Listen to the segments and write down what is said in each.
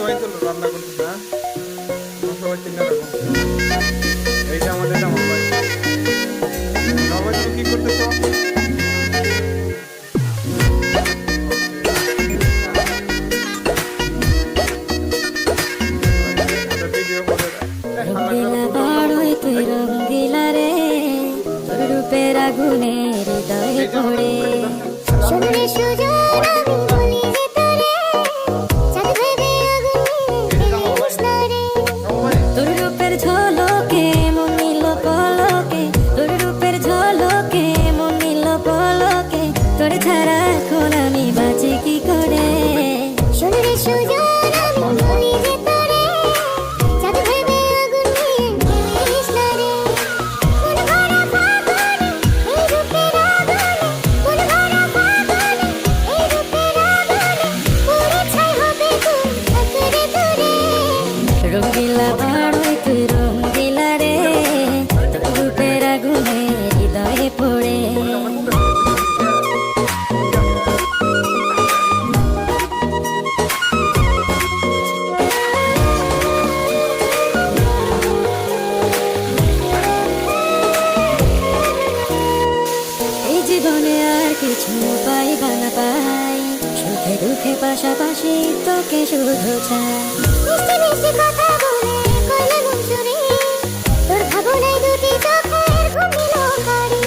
সবাই তো রান্না করতেছে না, সবাই চিন্তা রাখো। এইটা আমাদের আমার ভাই। সবাই তুমি কি করতেছো? রঙ্গিলা রে তোর রূপের আগুনে হৃদয়ে পড়ে শুনলে সুজন আমি বলি যে তোরে চাঁদ ভেবে আগুনে তোর রূপের ঝলকে মন নিল পলকে তোর রূপের ঝলকে মন নিল পলকে তোর ছাড়া এখন আমি বাঁচি কি করে শুনলে সুজন আমি বলি যে তোরে চাঁদ ভেবে রঙ্গিলা বাড়ই তুই রঙ্গিলা রে তোর রূপের আগুনে হৃদয়ে পড়ে এই জীবনে আর কিছু পাইবা না পাই সুখে দুঃখে পাশাপাশি তোকে শুধু চাই মিষ্টি মিষ্টি কথা বলে কইলে মন চুরি তোর ভাবনায় দুটি চোখের ঘুম নিল কারি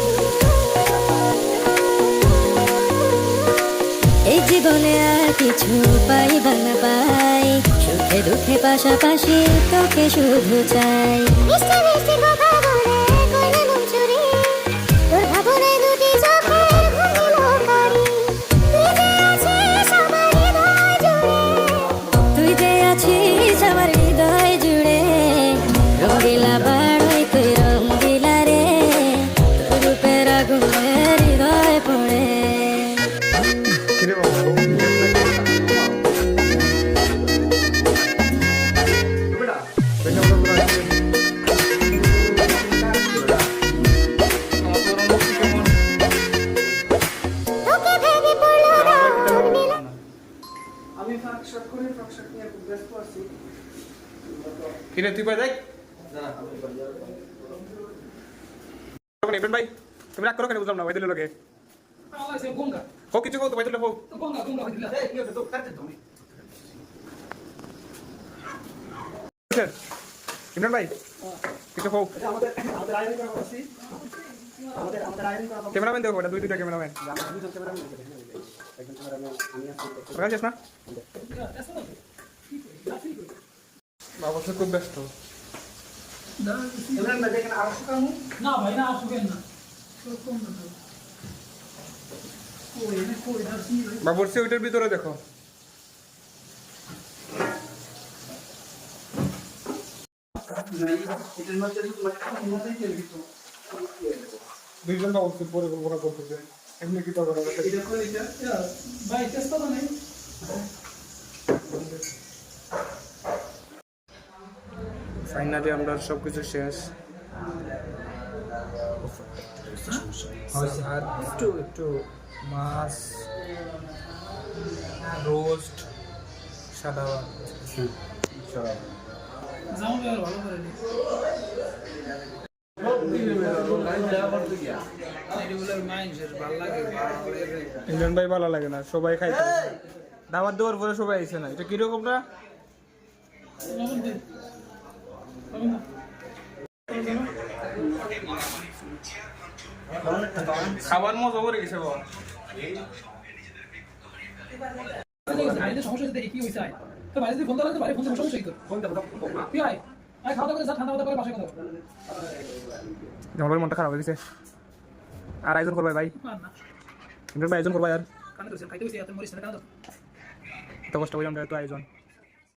এই জীবনে আর কিছু পাইবা না পাই সুখে দুঃখে পাশাপাশি তোকে শুধু চাই মিষ্টি মিষ্টি কথা বলে কইলে মন চুরি তোর ভাবনায় দুটি চোখের ঘুম নিল কারি তুই যে আছিস আমার হৃদয় জুড়ে রঙ্গিলা বাড়ই তুই রঙ্গিলা রে তোর রূপের আগুনে হৃদয় পড়ে কিরে তুই পাই দেখ ভাই তুমি রাগ করো কেন বুঝলাম না ভাই দিল লোকে হোক কিছু হোক তো ভাই দিলে হোক ইমরান ভাই কিছু হোক ক্যামেরাম্যান দেখো দুই দুইটা ক্যামেরাম্যান শেষ না অবশ্য খুব ব্যস্ত বাবুরসি ওইটার ভিতরে দেখো দুইজন বাবুরসি পরিকল্পনা করতেছে এমনি কি তখন ফাইনালি আমরা সবকিছু শেষ আর একটু একটু মাছ রোস্ট সাদা ইমরান ভাই ভালো লাগে না সবাই খাইতে দাওয়াত দেওয়ার পরে সবাই আইছে না এটা কিরকম না খাবার মজা করে গেছে আমার মনটা খারাপ হয়ে গেছে আর আয়োজন করবাই ভাই ইমরান ভাই আয়োজন করবাই আর এত কষ্ট করে আমরা এত আয়োজন